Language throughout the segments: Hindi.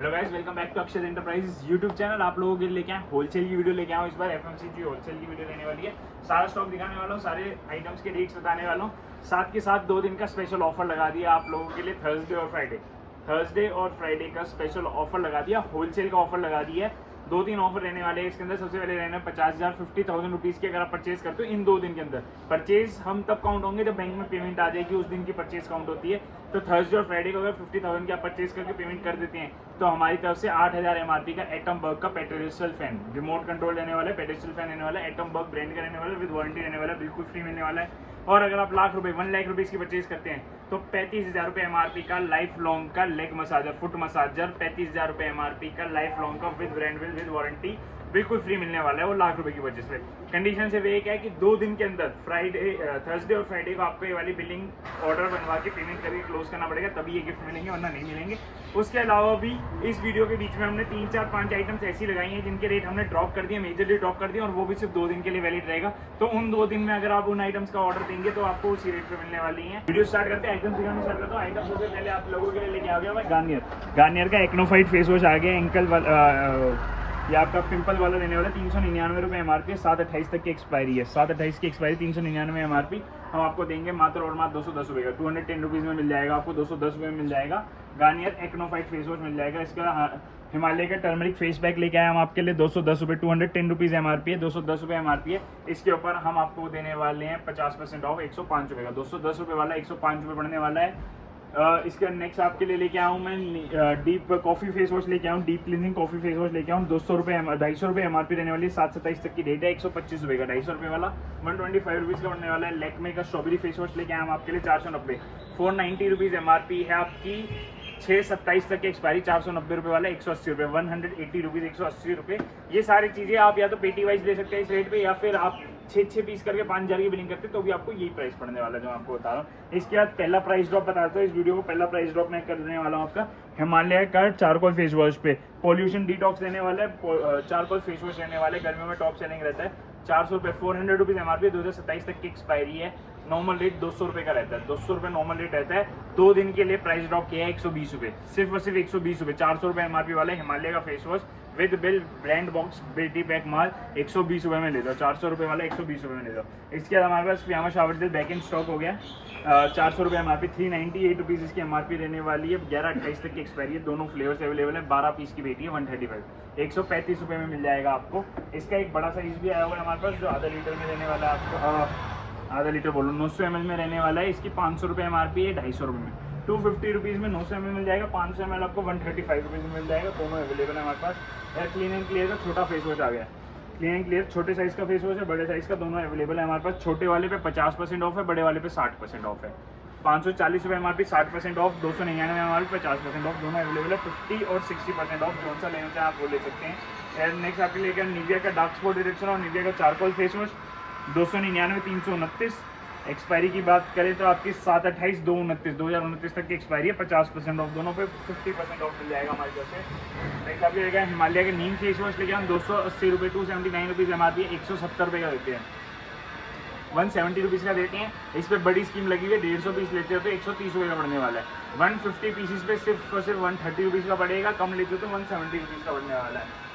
Hello guys, welcome back to Akshar Enterprises YouTube channel. आप लोगों के लिए लेके आए होलसेल की वीडियो लेके आया हूँ। इस बार एफएमसीजी होलसेल की वीडियो रहने वाली है। सारा स्टॉक दिखाने वाला हूँ, सारे आइटम्स के रेट्स बताने वाला हूँ। साथ के साथ 2 दिन का स्पेशल ऑफर लगा दिया आप लोगों के लिए। थर्सडे और फ्राइडे का स्पेशल ऑफर लगा दिया, होलसेल का ऑफर लगा दिया है। 2-3 ऑफर रहने वाले हैं इसके अंदर। सबसे पहले रहना 50,000 50,000 रुपीज़ की अगर आप परचेज करते हो इन 2 दिन के अंदर। परचेज हम तब काउंट होंगे जब बैंक में पेमेंट आ जाएगी, उस दिन की परचेज काउंट होती है। तो थर्सडे और फ्राइडे को अगर 50,000 की आप परचेज करके पेमेंट कर देते हैं तो हमारी तरफ से 8,000 एमआरपी का एटम बर्ग का पेट्रोलियल फैन, रिमोट कंट्रोल रहने वाला है, पेट्रोलियल फैन रहने वाला है, एटम बर्ग ब्रांड का रहने वाला है, विद वारंटी रहने वाला है, बिल्कुल फ्री मिलने वाला है। और अगर आप 1 लाख रुपीज़ की परचेज करते हैं तो 35,000 रुपये एमआरपी का लाइफ लॉन्ग का लेग मसाजर, फुट मसाजर, 35,000 रुपये एमआरपी का लाइफ लॉन्ग का विद ब्रांड विद वारंटी बिल्कुल फ्री मिलने वाला है। वो 1 लाख रुपए की वजह से कंडीशन सिर्फ एक है कि 2 दिन के अंदर थर्सडे और फ्राइडे को आपको ये वाली बिलिंग ऑर्डर बनवा के पेमेंट करके क्लोज करना पड़ेगा, तभी ये गिफ्ट मिलेंगे, वरना नहीं मिलेंगे। उसके अलावा भी इस वीडियो के बीच में हमने 3, 4, 5 आइटम्स ऐसी लगाई हैं जिनके रेट हमने ड्रॉप कर दिए, मेजरली ड्रॉप कर दिए, और वो भी सिर्फ 2 दिन के लिए वैलिड रहेगा। तो उन 2 दिन में अगर आप उन आइटम्स का ऑर्डर देंगे तो आपको उसी रेट पर मिलने वाली है। वीडियो स्टार्ट करते हैं, आइटम्स दिखाने स्टार्ट करता हूँ। आइटम सबसे पहले आप लोगों के लिए लेके आ गया मैं गार्नियर का एक्नोफाइट फेस वॉश आ गया। एंकल ये आपका पिंपल वाला देने वाला है। 399 रुपये एमआरपी है, 7/28 तक की एक्सपायरी है। 7/28 की एक्सपायरी, 399 एमआरपी हम आपको देंगे मात्र और मात्र 210 रुपये का। 210 रुपीज़ में मिल जाएगा आपको, 210 रुपये में मिल जाएगा। गार्नियर एक्नोफाइट फेस वॉश मिल जाएगा। इसका हिमालय का टर्मरिक फेस पैक लेके आए हम आपके लिए 210 रुपये, 210 रुपीज़ एमआरपी है, 210 रुपये एमआरपी है। इसके ऊपर हम आपको देने वाले हैं 50% ऑफ 105 रुपये का। 210 रुपये वाला 105 रुपये पड़ने वाला है। इसके नेक्स्ट आपके लिए लेके आया हूँ मैं डीप कॉफ़ी फेस वॉश लेके आऊँ, deep cleaning coffee face wash लेके आऊँ। 200 रुपये एमआरपी रहने वाली है। 7/27 तक की डेट है। 125 रुपये का, 250 रुपये वाला 125 रुपीज़ का बनने वाला है। लैक्मे का स्ट्रॉबेरी फेस वॉश लेके आया हम आपके लिए 490, 490 रुपीज़ एमआरपी है आपकी। 6/27 तक की एक्सपायरी, 490 रुपये वाला 180 रुपये, 180 रुपीज़ 180 रुपये। ये सारी चीज़ें आप या तो पेटी वाइज ले सकते हैं इस रेट पे, या फिर आप 6 पीस करके 5,000 की बिलिंग करते तो भी आपको यही प्राइस पड़ने वाला है जो मैं आपको बता रहा हूँ। इसके बाद पहला प्राइस ड्रॉप बताता हूँ। इस वीडियो को पहला प्राइस ड्रॉप मैं करने वाला हूँ आपका हिमालय का चारकोल फेस वॉश पे। पॉल्यूशन डिटॉक्स रहने वाला है, चारकोल फेस वॉश रहने वाले, गर्मियों में टॉप सेलिंग रहता है। 400 रुपये, 400 रुपीज़ एमआरपी, 2027 तक की एक्सपायरी है। नॉर्मल रेट 200 रुपये का रहता है, 200 रुपये नॉर्मल रेट रहता है। 2 दिन के लिए प्राइस ड्रॉप किया है 120 रुपये, सिर्फ और सिर्फ 120 रुपये। 400 रुपये एमआरपी वाला हिमालय का face wash with bill brand box बेटी पैक माल 120 रुपये में ले दो। 400 रुपये वाला 120 रुपये में ले दो। इसके बाद हमारे पास Fiama shower gel back in stock हो गया। 400 रुपये एमआरपी, 398 रुपीज़ इसकी एमआरपी रहने वाली है। 11/28 तक की एक्सपायरी है। दोनों फ्लेवर्स अवेलेबल है। 12 पीस की बेटी है, 135, 135 रुपये में मिल जाएगा आपको। इसका एक बड़ा साइज भी आया हुआ है हमारे पास जो आधा लीटर में रहने वाला है आपको। आधा लीटर बोलो, 900 ml में रहने वाला है। इसकी 500 रुपये एमआरपी है, 250 रुपये में। 250 रुपीज़ में 900 ml मिल जाएगा। 500 ml आपको 135 रुपीज़ में मिल जाएगा। दोनों अवेलेबल है हमारे पास। क्लीन एंड क्लियर का छोटा फेस वॉश आ गया। क्लीन एंड क्लियर छोटे साइज़ का फेस वॉश है, बड़े साइज़ का, दोनों अवेलेबल है हमारे पास। छोटे वाले पे 50% ऑफ है, बड़े वाले पे 60% ऑफ है। 540 रुपये एमआरपी, 60% ऑफ। 299 MRP, 50% of. दोनों अवेलेबल है। 50 और 60% ऑफ, कौन सा लेना चाहें आप वो ले सकते हैं। नेक्स्ट आपके लेकर निविया का डार्क स्पॉट डिटेक्शन और निविया का चारकोल फेस वॉश 299, 329। एक्सपायरी की बात करें तो आपकी 7/28, 2029 तक की एक्सपायरी है। 50% ऑफ, दोनों पे 50% ऑफ मिल जाएगा हमारी तरफ से। नेक्स्ट आपके लेकर हिमालय के नीम फेस वॉश लेके हम 280 रुपये, 279 रुपीज़ एमआरपी, 170 रुपये का देते हैं। 170 रुपीज़ का देते हैं। इस पर बड़ी स्कीम लगी हुई है, 150 पीस लेते हो तो 130 रुपये का पड़ने वाला है। 150 पीसीस पे सिर्फ और सिर्फ 130 रुपीज़ का पड़ेगा। कम लेते हो तो 170 रुपीज़ का पड़ने वाला है।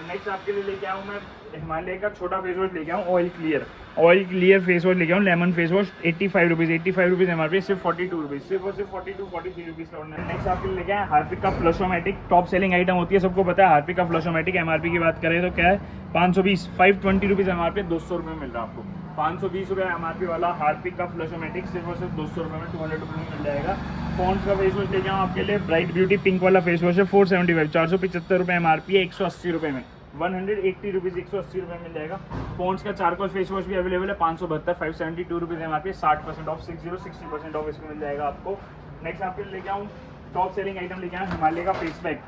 नेक्स्ट आपके लिए लेके आऊँ मैं हिमालय का छोटा फेस वॉश लेके आऊँ, ऑयल क्लियर फेस वॉश लेके आऊँ। Lemon face wash 85 rupees, 85 rupees MRP, सिर्फ 42 रुपीज़, सिर्फ और सिर्फ 43 रुपीज़ का पड़ना है। नेक्स्ट आपके लिए लेके आए हार्पिक का फ्लशोमेटिक, टॉप सेलिंग आइटम होती है, सबको पता है। हार्पिक का फ्लशोमेटिक एमआरपी की बात करें तो क्या है, 520, 520 रुपीज़ एमआरपी, 200 रुपये में मिल रहा है आपको। 520 रुपये एमआरपी वाला हार्पिक का फ्लशोमेटिक सिर्फ और सिर्फ 200 रुपये में, 200 रुपये में मिल जाएगा। पॉन्ड्स का फेस वॉश लेके आऊँ आपके लिए, ब्राइट ब्यूटी पिंक वाला फेस वॉश है, 475, 475 रुपये एमआरपी है, 180 रुपये में, 180 रुपीज़, 180 रुपये मिल जाएगा। पॉन्ड्स का चारकोल फेस वॉश भी अवेलेबल है, 572, 572 रुपीज़ एमआरपी, 60% ऑफ, 60% ऑफ इसमें मिल जाएगा आपको। नेक्स्ट आपके लिए लेके आऊँ टॉप सेलिंग आइटम लेके आऊँ हिमालय का फेस पैक।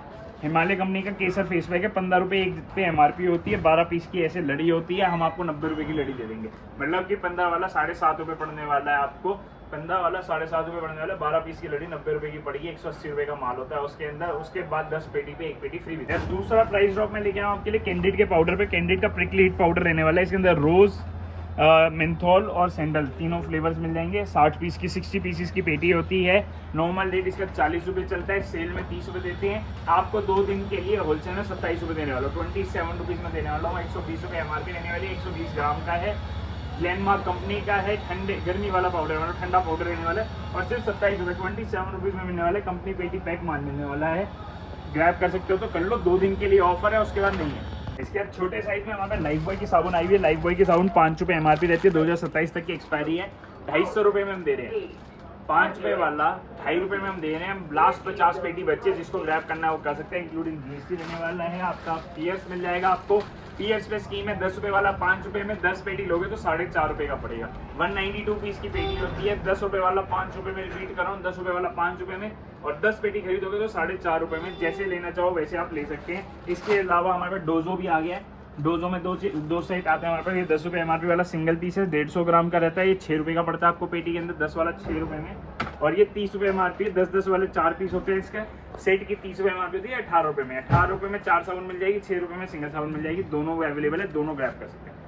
हिमालय कंपनी का केसर फेस पैक है, 15 रुपये एक पे एमआरपी होती है। 12 पीस की ऐसे लड़ी होती है, हम आपको 90 रुपये की लड़ी दे देंगे। मतलब कि 15 वाला 7.5 रुपये पड़ने वाला है आपको। 15 वाला 7.5 रुपये पड़ने वाला है। 12 पीस की लड़ी 90 रुपये की पड़ेगी। 180 रुपये का माल होता है उसके अंदर। उसके बाद 10 पेटी पे 1 पेटी फ्री भी है। दूसरा प्राइस ड्रॉप में लेके आऊँ आपके लिए कैंडिड के पाउडर पे। कैंडिड का प्रिकली हीट पाउडर रहने वाला है। इसके अंदर रोज, मेंथोल और सैंडल तीनों फ्लेवर्स मिल जाएंगे। 60 पीस की 60 पीसीस की पेटी होती है। नॉर्मल रेट इसका 40 रुपये चलता है, सेल में 30 रुपये देते हैं। आपको 2 दिन के लिए होलसेल में 27 रुपये देने वाला हूँ, 27 रुपीज़ में देने वाला हूँ। 120 रुपये MRP रहने वाली है। 120 ग्राम का है, ग्लेनमार्क कंपनी का है, ठंडे गर्मी वाला पाउडर, मतलब ठंडा पाउडर रहने वाला है और सिर्फ 27 रुपये 27 रुपीज़ में मिलने वाला है। कंपनी पेटी पैक माल मिलने वाला है, ग्रैब कर सकते हो तो कर लो। 2 दिन के लिए ऑफर है, उसके बाद नहीं है। इसके बाद छोटे साइज में हमारे पास लाइफ बॉय की साबुन आई हुई है। लाइफ बॉय की साबुन 5 रुपये MRP रहती है, 2027 तक की एक्सपायरी है। 250 रुपये में हम दे रहे हैं। 5 रुपये वाला 2.5 रुपये में हम दे रहे हैं। लास्ट 50 पेटी बच्चे जिसको ग्रैब करना है वो कर सकते हैं, इंक्लूडिंग GST रहने वाला है। आपका पियर्स मिल जाएगा आपको। पियर्स पे स्कीम है 10 रुपये वाला 5 रुपये में 10 पेटी लोगे तो 4.5 रुपये का पड़ेगा। 192 पीस की पेटी होती है। 10 रुपये वाला 5 रुपये में, रिपीट कर रहा हूँ, 10 रुपये वाला 5 रुपये में और 10 पेटी खरीदोगे तो 4.5 रुपये में। जैसे लेना चाहो वैसे आप ले सकते हैं। इसके अलावा हमारे पास डोजो भी आ गया है। डोजो में दो सेट आते हैं हमारे पास। ये 10 रुपये MRP वाला सिंगल पीस है, 150 ग्राम का रहता है। ये 6 रुपये का पड़ता है आपको पेटी के अंदर, 10 वाला 6 रुपये में। और ये 30 रुपये MRP, 10-10 वाले 4 पीस होते हैं। इसका सेट की 30 रुपये MRP होती है, 18 रुपये में। 18 रुपये में 4 साबुन मिल जाएगी, 6 रुपये में सिंगल साबुन मिल जाएगी। दोनों अवेलेबल है, दोनों ग्रैब कर सकते हैं।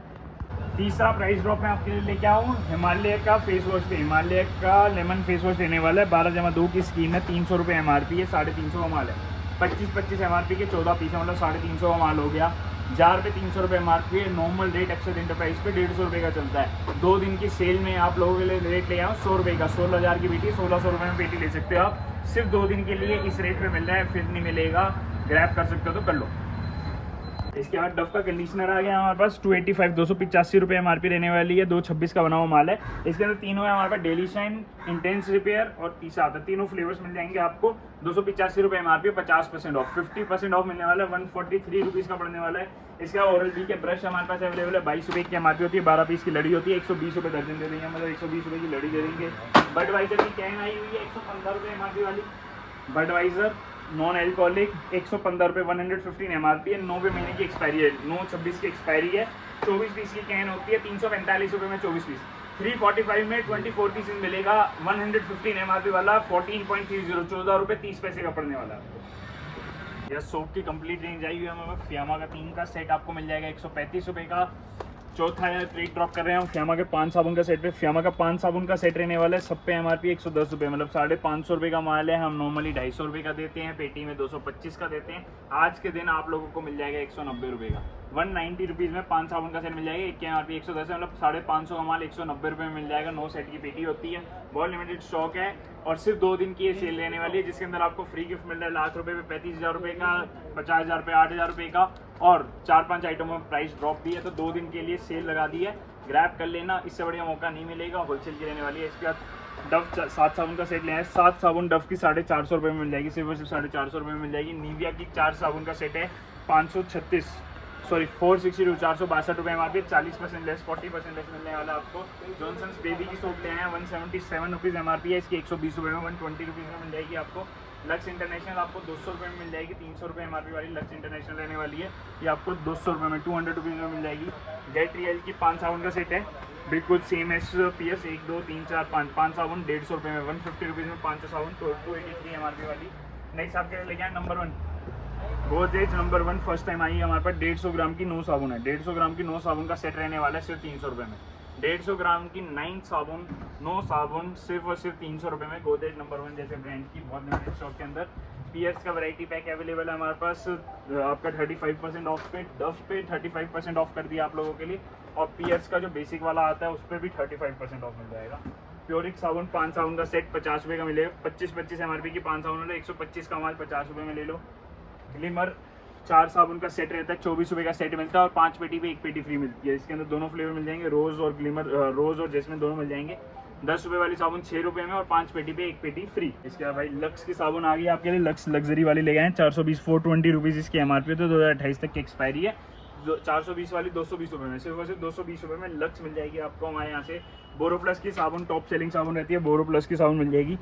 तीसरा प्राइस ड्रॉप मैं आपके लिए लेके आऊँ हिमालय का फेस वॉश पे। हिमालय का लेमन फेस वॉश देने वाला है। 12/2 की स्कीम है, 300 रुपये MRP है, 350 का माल है। 25 MRP के 14 पीस है, मतलब 350 का माल हो गया। जार पे 300 रुपये MRP है। नॉर्मल रेट अक्षर इंटरप्राइज पे 150 रुपये का चलता है। 2 दिन की सेल में आप लोगों के लिए रेट ले आओ 100 रुपये का। 16,000 की पेटी 1600 रुपये में पेटी ले सकते हो आप। सिर्फ 2 दिन के लिए इस रेट पे मिल रहा है, फिर नहीं मिलेगा। ग्रैब कर सकते हो तो कर लो। इसके बाद डव का कंडीशनर आ गया हमारे पास 285, 285 रुपये MRP रहने वाली है। 226 का बना हुआ माल है। इसके अंदर तीनों है हमारे पास, डेली शाइन, इंटेंस रिपेयर और तीसरा आता है। तीनों फ्लेवर्स मिल जाएंगे आपको। 285 रुपये MRP, 50% ऑफ, 50% ऑफ मिलने वाला है। 143 रुपीज़ का पड़ने वाला है। इसका ओरल बी के ब्रश हमारे पास अवेलेबल है। 22 रुपये की MRP होती है, 12 पीस की लड़ी होती है। 120 रुपये दर्जन दे देंगे, मतलब 120 रुपये की लड़ी दे देंगे। बडवाइजर की कैन आई हुई है 115 रुपये MRP वाली। बडवाइजर नॉन एल्कोहलिक 115 रुपये, 115 MRP है। 9वें महीने की एक्सपायरी है, 9/26 की एक्सपायरी है। 24 पीस की कैन होती है, 345 रुपये में 24 पीस। 345 में 24 पीसेज मिलेगा। 115 MRP वाला 14.30, 14 रुपये 30 पैसे का पड़ने वाला है। यह सोप की कंप्लीट रेंज आई हुई है हमारे पास। फियामा का 3 का सेट आपको मिल जाएगा 135 रुपये का। चौथा है रेट ड्रॉप कर रहे हैं हम फियामा के 5 साबुन का सेट पे। फियामा का 5 साबुन का सेट रहने वाला है। सब पे MRP 110 रुपये, मतलब 550 रुपये का माल है। हम नॉर्मली 250 रुपये का देते हैं, पेटी में 225 का देते हैं। आज के दिन आप लोगों को मिल जाएगा 190 रुपये का। 190 रुपीज़ में 5 साबुन का सेट मिल जाएगा। एक MRP 110 है, मतलब 550 का माल 190 रुपये में मिल जाएगा। 9 सेट की पेटी होती है, बहुत लिमिटेड स्टॉक है और सिर्फ 2 दिन की ये सेल रहने वाली है, जिसके अंदर आपको फ्री गिफ्ट मिल रहा है। लाख रुपये पे 35,000 रुपये का, 50,000 पे 8,000 रुपये का और 4-5 आइटमों में प्राइस ड्रॉप भी है। तो 2 दिन के लिए सेल लगा दी है, ग्रैब कर लेना, इससे बढ़िया मौका नहीं मिलेगा। होलसेल की रहने वाली है। इसके बाद डव 7 साबुन का सेट ले आए। 7 साबुन डव की 450 रुपये में मिल जाएगी, सिर्फ और सिर्फ 450 रुपये में मिल जाएगी। निविया की 4 साबुन का सेट है 462 462 रुपये MRP, 40% लेस, 40% लेस मिलने वाला आपको। जॉनसन्स बेबी की सोप ले आए हैं, 177 रुपीज़ MRP है इसकी। 120 रुपये में 120 रुपीज़ में मिल जाएगी आपको। लक्स इंटरनेशनल आपको 200 रुपये में मिल जाएगी। 300 रुपये MRP वाली लक्स इंटरनेशनल रहने वाली है, ये आपको 200 रुपये में 200 रुपीज़ में मिल जाएगी। गेट रियल की 5 साबुन का सेट है, बिल्कुल सेम एस PS 1 2 3 4 5 साबुन 150 रुपये में, 150 रुपीज़ में 5 साबुन, 283 MRP वाली। नेक्स्ट आपके लिए लेके आए number 1 Godrej number 1। First time I है हमारे पास। 150 ग्राम की 9 साबुन है। 150 ग्राम की 9 साबुन का सेट रहने वाला है सिर्फ 300 रुपये में। 150 ग्राम की 9 साबुन 9 साबुन सिर्फ और सिर्फ 300 रुपये में। गोदरेज नंबर 1 जैसे ब्रांड की बहुत लिमिटेड स्टॉक के अंदर। पियर्स का वैरायटी पैक अवेलेबल है हमारे पास आपका 35% ऑफ पे। डव पे 35% ऑफ कर दिया आप लोगों के लिए और पियर्स का जो बेसिक वाला आता है उस पर भी 35% ऑफ मिल जाएगा। प्योरिक साबुन 5 साबुन का सेट 50 रुपये का मिलेगा। 25 MRP की 5 साबुन है, 125 का माल 50 रुपये में ले लो। ग्लिमर 4 साबुन का सेट रहता है, 24 रुपये का सेट मिलता है और 5 पेटी पे 1 पेटी फ्री मिलती है। इसके अंदर दोनों फ्लेवर मिल जाएंगे, रोज़ और ग्लिमर, रोज़ और जैस्मिन दोनों मिल जाएंगे। 10 रुपये वाली साबुन 6 रुपये में और 5 पेटी पे 1 पेटी फ्री। इसके बाद भाई लक्स की साबुन आ गई आपके लिए। लक्स लग्जरी वाली ले गए हैं 420, 420 रुपीज़ इसकी MRP, तो 2028 तक की एक्सपायरी है। 420 वाली 220 रुपये में, सिर्फ और सिर्फ 220 रुपये में लक्स मिल जाएगी आपको हमारे यहाँ से। बोरोप्लस की साबुन टॉप सेलिंग साबुन रहती है, बोरोप्लस की साबुन मिल जाएगी।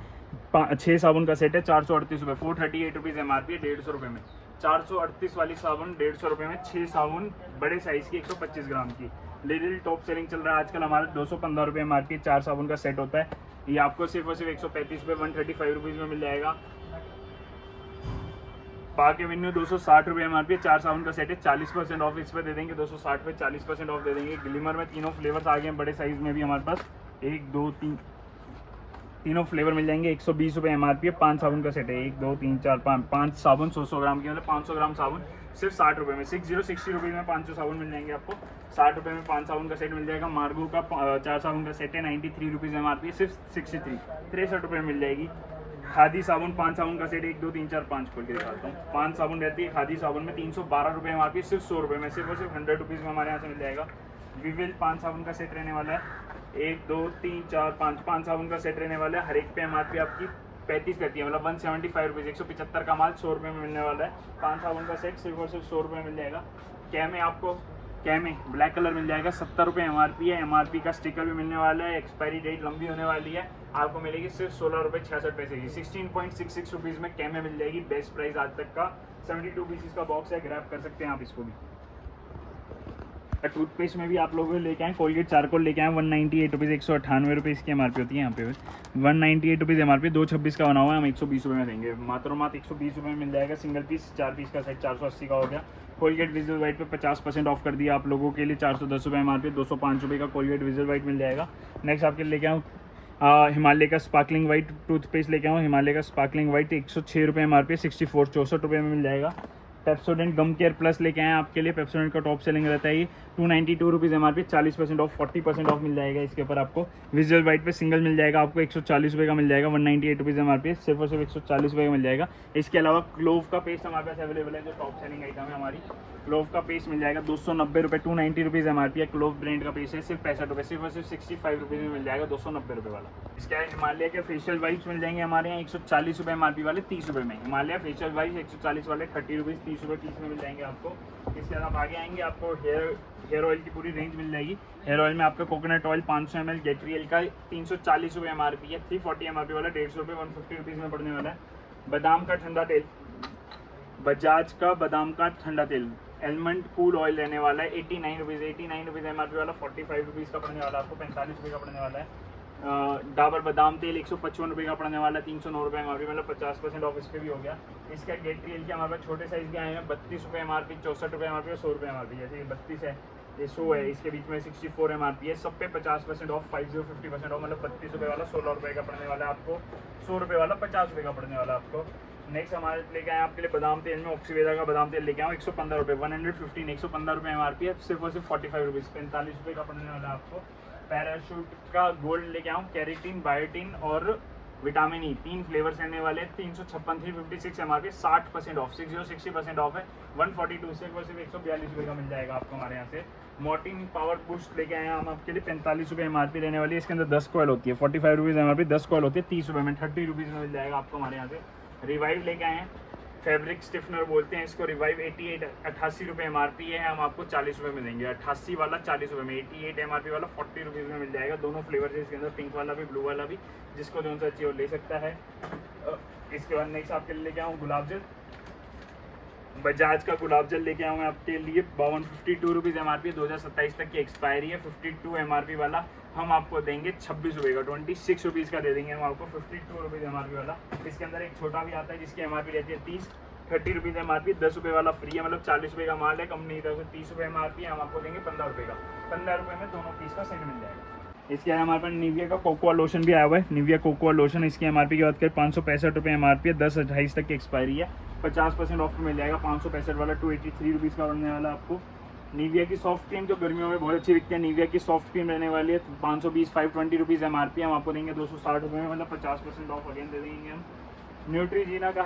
6 साबुन का सेट है 438 रुपये, 438 रुपीज़ MRP है 150 रुपये में। 438 वाली साबुन 150 रुपये में। 6 साबुन बड़े साइज़ की 125 ग्राम की। लिटिल टॉप सेलिंग चल रहा है आजकल हमारा, 215 रुपये MRP 4 साबुन का सेट होता है। ये आपको सिर्फ और सिर्फ 135 रुपये, 135 रुपीज़ में मिल जाएगा। पार्क एवेन्यू 260 रुपये MRP, 4 साबुन का सेट है, 40% ऑफ इस पर दे देंगे, 260 पे 40% ऑफ दे देंगे। ग्लिमर में तीनों फ्लेवर्स आ गए हैं बड़े साइज़ में भी हमारे पास, 1 2 3 तीनों फ्लेवर मिल जाएंगे। 120 रुपये MRP है, 5 साबुन का सेट है, 1 2 3 4 5 साबुन 100 ग्राम की, मतलब 500 ग्राम साबुन सिर्फ 60 रुपये में, 60 रुपये में 500 साबुन मिल जाएंगे आपको। 60 रुपये में 5 साबुन का सेट मिल जाएगा। मार्गो का 4 साबुन का सेट है, 93 रुपीज़ MRP है, सिर्फ 63 रुपये मिल जाएगी। खादी साबुन 5 साबुन का सेट, 1 2 3 4 5 खोल के दिखाता हूँ। 5 साबुन रहती है खादी साबुन में, 312 रुपये MRP, सिर्फ 100 रुपये में, सिर्फ और सिर्फ 100 रुपीज़ में हमारे यहाँ से मिल जाएगा। विविल 5 साबुन का सेट रहने वाला है, 1 2 3 4 5 साबुन का सेट रहने वाला है। हर एक पे MRP आपकी 35 रहती है, मतलब 175 रुपीज़, 175 का माल 100 रुपये में मिलने वाला है। 5 साबुन का सेट सिर्फ और सिर्फ 100 रुपये में मिल जाएगा। कैमे आपको कैमे ब्लैक कलर मिल जाएगा, 70 रुपये MRP है। MRP का स्टिकर भी मिलने वाला है, एक्सपायरी डेट लंबी होने वाली है, आपको मिलेगी सिर्फ 16 रुपये 66 पैसे की। 16.66 रुपीज़ में कैमे मिल जाएगी, बेस्ट प्राइस आज तक का। 72 पीसीस का बॉक्स है, ग्रैब कर सकते हैं आप इसको भी। टूथपेस्ट में भी आप लोग लेके आए, कोलगेट चारकोल लेके आए, 198 रुपीज़, 198 रुपये इसकी MRP होती है यहाँ पे। 198 रुपीज़ MRP, 226 का बना हुआ है, हम 120 रुपये में देंगे, मात्र 120 रुपये में मिल जाएगा। सिंगल पीस 4 पीस का सेट 480 का हो गया। कोलगेट विजुअल वाइट पे 50% ऑफ कर दिया आप लोगों के लिए, 410 रुपये MRP, 205 रुपये का कोलगेट विजुअल वाइट मिल जाएगा। नेक्स्ट आपके लेके आऊँ हिमालय का स्पार्कलिंग वाइट टूथपेस्ट लेके आऊँ, हिमालय का स्पार्कलिंग वाइट 106 रुपये MRP, 64 रुपये में मिल जाएगा। पेप्सोडेंट गम केयर प्लस लेके आए आपके लिए, पेप्सोडेंट का टॉप सेलिंग रहता है ये, 292 रुपीज़ MRP, 40% ऑफ 40% ऑफ मिल जाएगा इसके ऊपर आपको। विजुअल वाइट पे सिंगल मिल जाएगा आपको, 140 रुपये का मिल जाएगा, 198 रुपीज़ MRP, सिर्फ और सिर्फ 140 रुपये का मिल जाएगा। इसके अलावा क्लोव का पेस्ट हमारे पास अवेलेबल है, जो टॉप सेलिंग आइटम है हमारी। क्लोव का पेस्ट मिल जाएगा 290 रुपये, 290 रुपीज़ MRP है। क्लोव ब्रांड का पेस्ट है, सिर्फ 65 रुपये, सिर्फ और सिर्फ 65 रुपीज़ में मिल जाएगा, 290 रुपये वाला। इसके अलावा हिमालय के फेशियल वाइप्स मिल जाएंगे हमारे यहाँ 140 रुपये MRP वाले, 30 रुपये में। हिमालय फेशियल वाइप्स 140 वाले 30 रुपीज़, 30 रुपये पीस में मिल जाएंगे आपको। इसके अलावा आगे आएंगे, आपको हेयर ऑयल की पूरी रेंज मिल जाएगी। हेयर ऑयल में आपको कोकोनट ऑयल 500 ml गेटरियल का 340 रुपये MRP है, 340 MRP वाला 150 रुपये, 150 रुपीज़ में पड़ने वाला है। बादाम का ठंडा तेल, बजाज का बादाम का ठंडा तेल एलमंड कूल ऑयल रहने वाला है, 89 रुपीज़ MRP वाला, 45 रुपीज़ का पड़ने वाला है आपको, 45 रुपये का पड़ने वाला है। डाबर बादाम तेल 155 रुपये का पड़ने वाला है, 309 रुपये MRP, मतलब 50% ऑफ इस पर भी हो गया। इसका गेटरियल के हमारे पास छोटे साइज़ के आए हैं, 32 रुपये MRP, 64 रुपये MRP और 100 रुपये MRP। जैसे ये 32 है, ये 100 है, इसके बीच में 64 MRP है। सब पे 50% ऑफ, 50% ऑफ, मतलब 32 रुपये वाला 16 रुपये का पड़ने वाला है आपको, 100 रुपये वाला 50 रुपये का पड़ने वाला है आपको। नेक्स्ट हमारे लेके आए आपके लिए बादाम तेल में ऑक्सीवेदा का बादाम तेल लेके आऊँ, 115 रुपये, 115, 115 रुपये MRP है, सिर्फ और सिर्फ 45 रुपीज़, 45 रुपये का पड़ने वाला है आपको। पैराशूट का गोल्ड लेके आऊँ, कैरेटीन, बायोटीन और विटामिन ई, 3 फ्लेवर्स रहने वाले, 356, 356 MRP, 60% ऑफ, 60% ऑफ है, 142 सिर्फ और सिर्फ 142 रुपये का मिल जाएगा आपको हमारे यहाँ से। मॉर्टिन पावर बूस्ट लेके आए हैं हम आपके लिए, 45 रुपये MRP रहने वाली है। इसके अंदर 10 कॉयल होती है, 45 रुपीज़ MRP, 10 कॉयल होती है, 30 रुपये में, 30 रुपीज़ में मिल जाएगा आपको हमारे यहाँ से। रिवाइव लेके आए हैं, फैब्रिक स्टिफनर बोलते हैं इसको, रिवाइव 88 रुपये MRP है, हम आपको 40 रुपये में देंगे। 88 वाला 40 रुपये में, 88 MRP वाला 40 रुपीज़ में मिल जाएगा। दोनों फ्लेवर है इसके अंदर, पिंक वाला भी, ब्लू वाला भी, जिसको जो सा चाहिए वो ले सकता है। इसके बाद नेक्स्ट आपके लिए लेके आऊँ गुलाब जल, बजाज का गुलाब जल लेके आऊँ मैं आपके लिए, 52 रुपीज़ MRP, 2027 तक की एक्सपायरी है। 52 MRP वाला हम आपको देंगे 26 रुपये का, 26 रुपीज़ का दे देंगे हम आपको, 52 रुपीज़ MRP वाला। इसके अंदर एक छोटा भी आता है जिसकी MRP रहती है 30 रुपीज़ MRP, 10 रुपये वाला फ्री है, मतलब 40 रुपये का माल है, कंपनी की तरफ से 30 रुपये MRP, हम आपको देंगे 15 रुपये का, 15 रुपये में दोनों पीस का सेट मिल जाएगा। इसके अलावा हमारे पास निविया का कोकोआ लोशन भी आया हुआ है, निविया कोकोआ लोशन, इसकी MRP की बात करें 565 रुपये MRP है, 10/28 तक की एक्सपायरी है, 50% ऑफ मिल जाएगा। 565 वाला 283 रुपीज़ का बनने वाला आपको। निविया की सॉफ्ट क्रीम जो गर्मियों में बहुत अच्छी बिकती है, निविया की सॉफ्ट क्रीम रहने वाली है, 520 रुपीज़ MRP, हम आपको देंगे 260 रुपये में, मतलब 50% ऑफ अगेन दे देंगे हम। न्यूट्रीजीना का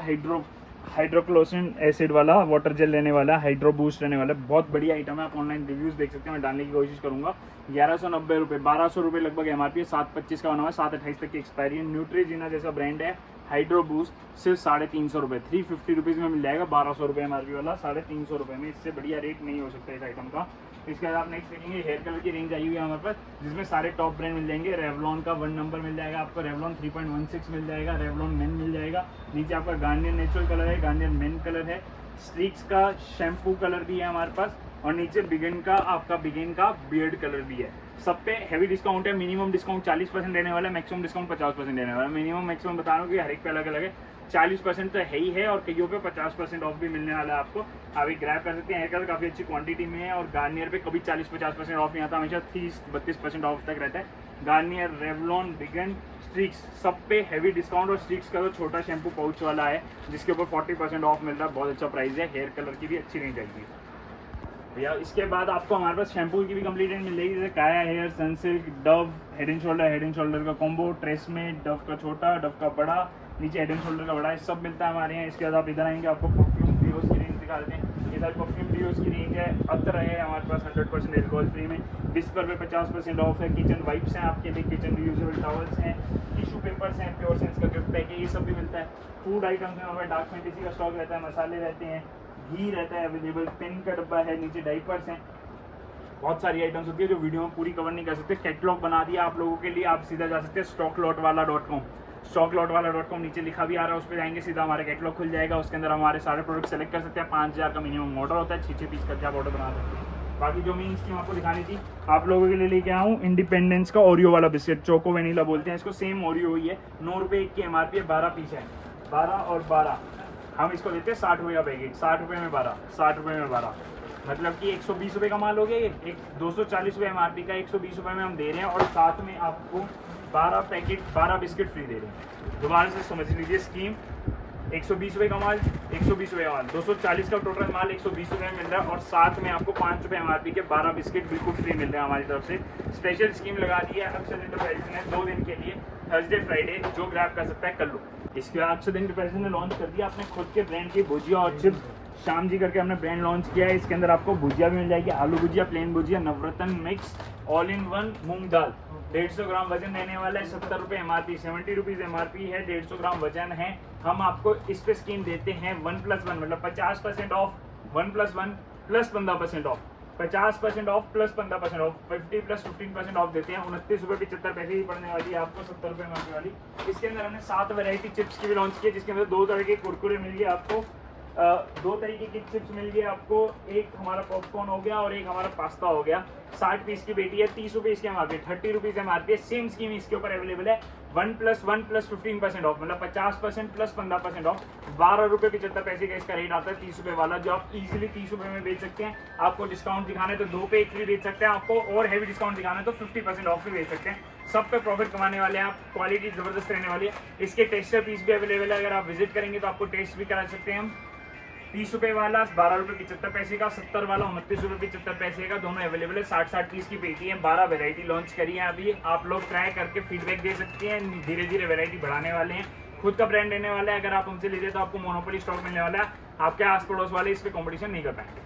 हाइड्रोक्लोरिन एसिड वाला वाटर जेल रहने वाला, हाइड्रो बूस्ट रहने वाला, बहुत बढ़िया आइटम है, आप ऑनलाइन रिव्यूज़ देख सकते हैं, मैं डालने की कोशिश करूँगा। 1190 रुपये, 1200 रुपये लगभग MRP है, 7/25 का बना हुआ है, 7/28 तक की एक्सपायरी है। न्यूट्रीजीना जैसा ब्रांड है, हाइड्रो बूस्ट सिर्फ 350 रुपये, 350 रुपीज़ में मिल जाएगा, 1200 रुपये MRP वाला, 350 रुपये में, इससे बढ़िया रेट नहीं हो सकता इस आइटम का। इसके बाद आप नेक्स्ट देखेंगे हेयर कलर की रेंज आई हुई है हमारे पास, जिसमें सारे टॉप ब्रांड मिल जाएंगे। रेवलॉन का 1 नंबर मिल जाएगा आपको, रेवलॉन 3.16 मिल जाएगा, रेवलॉन मेन मिल जाएगा। नीचे आपका गार्नियर नेचुरल कलर है, गार्नियर मेन कलर है, स्ट्रीक्स का शैम्पू कलर भी है हमारे पास, और नीचे बिगिन का बियर्ड कलर भी है। सब पे हैवी डिस्काउंट है, मिनिमम डिस्काउंट 40% रहने वाला है, मैक्सिमम डिस्काउंट 50% रहने वाला है। मिनिमम मैक्सिमम बता रहा हूँ कि हर एक पे अलग अलग है। 40% तो है ही है और कईयों पे 50% ऑफ भी मिलने वाला है आपको। आप एक ग्रैब कर सकते हैं। हेयर कलर काफ़ी अच्छी क्वांटिटी में है और गार्नियर पे कभी 40-50% ऑफ नहीं आता, हमेशा 30-32% ऑफ तक रहता है। गार्नियर, रेवलॉन, बिगन, स्ट्रिक्स सब पे हैवी डिस्काउंट। और स्ट्रिक्स का तो छोटा शैम्पू पाउच वाला है जिसके ऊपर 40% ऑफ मिल रहा है, बहुत अच्छा प्राइस है। हेयर कलर की भी अच्छी रेंज आएगी भैया। इसके बाद आपको हमारे पास शैम्पू की भी कंप्लीट रेंज मिल जाएगी, जैसे Kaya hair, Sunsilk, Dove, Head and Shoulder का कॉम्बो, ट्रेसमे, डव का छोटा, डव का बड़ा, नीचे हेड एंड शोल्डर का बड़ा, ये सब मिलता है हमारे यहाँ। इसके बाद आप इधर आएंगे, आपको परफ्यूम डिओज की रेंज दिखा देते हैं। इधर परफ्यूम डिओज की रेंज है। अतर है हमारे पास 100% एल्कोहल फ्री में। विस्पर पे 50% ऑफ है। किचन वाइप्स हैं आपके लिए, किचन रियूजेबल टॉवल्स हैं, टिशू पेपर्स हैं, प्योर सेंस का गिफ्ट पैक है, ये सब भी मिलता है। फूड आइटम्स में हमारे डार्क फैंटेसी का स्टॉक रहता है, मसाले रहते हैं, घी रहता है अवेलेबल, पेन का डब्बा है, नीचे डाइपर्स हैं, बहुत सारी आइटम्स होती है जो वीडियो में पूरी कवर नहीं कर सकते। कैटलॉग बना दिया आप लोगों के लिए, आप सीधा जा सकते हैं stocklotwala.com। stocklotwala.com नीचे लिखा भी आ रहा है, उस पर जाएंगे सीधा हमारा कैटलॉग खुल जाएगा। उसके अंदर हमारे सारे प्रोडक्ट सेलेक्ट कर सकते हैं। 5000 का मिनिमम ऑर्डर होता है, 6 पीस करके आप ऑर्डर बना सकते हैं। बाकी जो मेन स्कीम आपको दिखानी थी, आप लोगों के लिए लेके आऊँ इंडिपेंडेंस का ओरियो वाला बिस्किट, चोको वेनिला बोलते हैं इसको, सेम ओरियो ही है। 9 रुपये एक की MRP है, 12 पीस है, 12 और 12 हम इसको देते हैं 60 रुपये का पैकेट। 60 रुपये में 12, 60 रुपये में 12, मतलब कि 120 रुपये का माल हो गया। एक 240 रुपये MRP का 120 रुपये में हम दे रहे हैं और साथ में आपको 12 पैकेट 12 बिस्किट फ्री दे रहे हैं। दोबारा से समझ लीजिए स्कीम, 120 रुपये का माल, 120 रुपये का माल, 240 का टोटल माल 120 रुपये में मिल रहा है और साथ में आपको 5 रुपये MRP के 12 बिस्किट बिल्कुल फ्री मिल रहे हैं हमारी तरफ से। स्पेशल स्कीम लगा दी है अक्षर इंटरप्राइजेज ने 2 दिन के लिए, थर्सडे फ्राइडे, जो ग्रैब कर सकता है कर लो। इसके बाद अक्षर इंटरप्राइजेज ने लॉन्च कर दिया अपने खुद के ब्रांड की भुजिया और चिप्स, श्याम जी करके हमने ब्रांड लॉन्च किया है। इसके अंदर आपको भुजिया भी मिल जाएगी, आलू भुजिया, प्लेन भुजिया, नवरत्न मिक्स, ऑल इन वन मूंग दाल। 150 ग्राम वजन रहने वाला है, 70 रुपये MRP, 70 रुपीज़ MRP है, 150 ग्राम वजन है। हम आपको इस पे स्कीम देते हैं 1+1, मतलब 50% of, 1+1 plus 15% of, 50% of plus 15% of, 50 plus 15% of देते हैं। 29 रुपये 75 पैसे ही पड़ने वाली है आपको, 70 रुपये MRP वाली। इसके अंदर हमने 7 वैरायटी चिप्स की भी लॉन्च की है, जिसके अंदर 2 तरह के कुरकुरे मिल गए आपको, 2 तरीके की चिप्स मिल गई आपको। एक हमारा पॉपकॉर्न हो गया और एक हमारा पास्ता हो गया। 60 पीस की पेटी है, 30 रुपये इसके MRP, 30 rupees MRP। Same scheme इसके ऊपर अवेलेबल है, 1+1 प्लस 15% ऑफ, मतलब 50% प्लस 15% ऑफ। 12 रुपये 75 पैसे का इसका रेट आता है, 30 रुपये वाला, जो आप इजीली 30 रुपये में बेच सकते हैं। आपको डिस्काउंट दिखाना है तो 2 पे 1 फ्री बेच सकते हैं, आपको और हैवी डिस्काउंट दिखाना है तो 50% ऑफ भी बेच सकते हैं। सब पे प्रॉफिट कमाने वाले हैं आप, क्वालिटी ज़बरदस्त रहने वाली है। इसके टेस्टर पीस भी अवेलेबल है, अगर आप विजिट करेंगे तो आपको टेस्ट भी करा सकते हैं हम। 30 रुपये वाला 12 रुपये 75 पैसे का, 70 वाला 29 रुपये 75 पैसे का, दोनों अवेलेबल है। 60 पीस की पेटी है, 12 वैरायटी लॉन्च करी है अभी। आप लोग ट्राई करके फीडबैक दे सकते हैं, धीरे धीरे वैरायटी बढ़ाने वाले हैं, खुद का ब्रांड रहने वाला है। अगर आप हमसे लीजिए तो आपको मोनोपोली स्टॉक मिलने वाला है, आपके आस पड़ोस वाले इस पर कॉम्पिटिशन नहीं कर पाएंगे।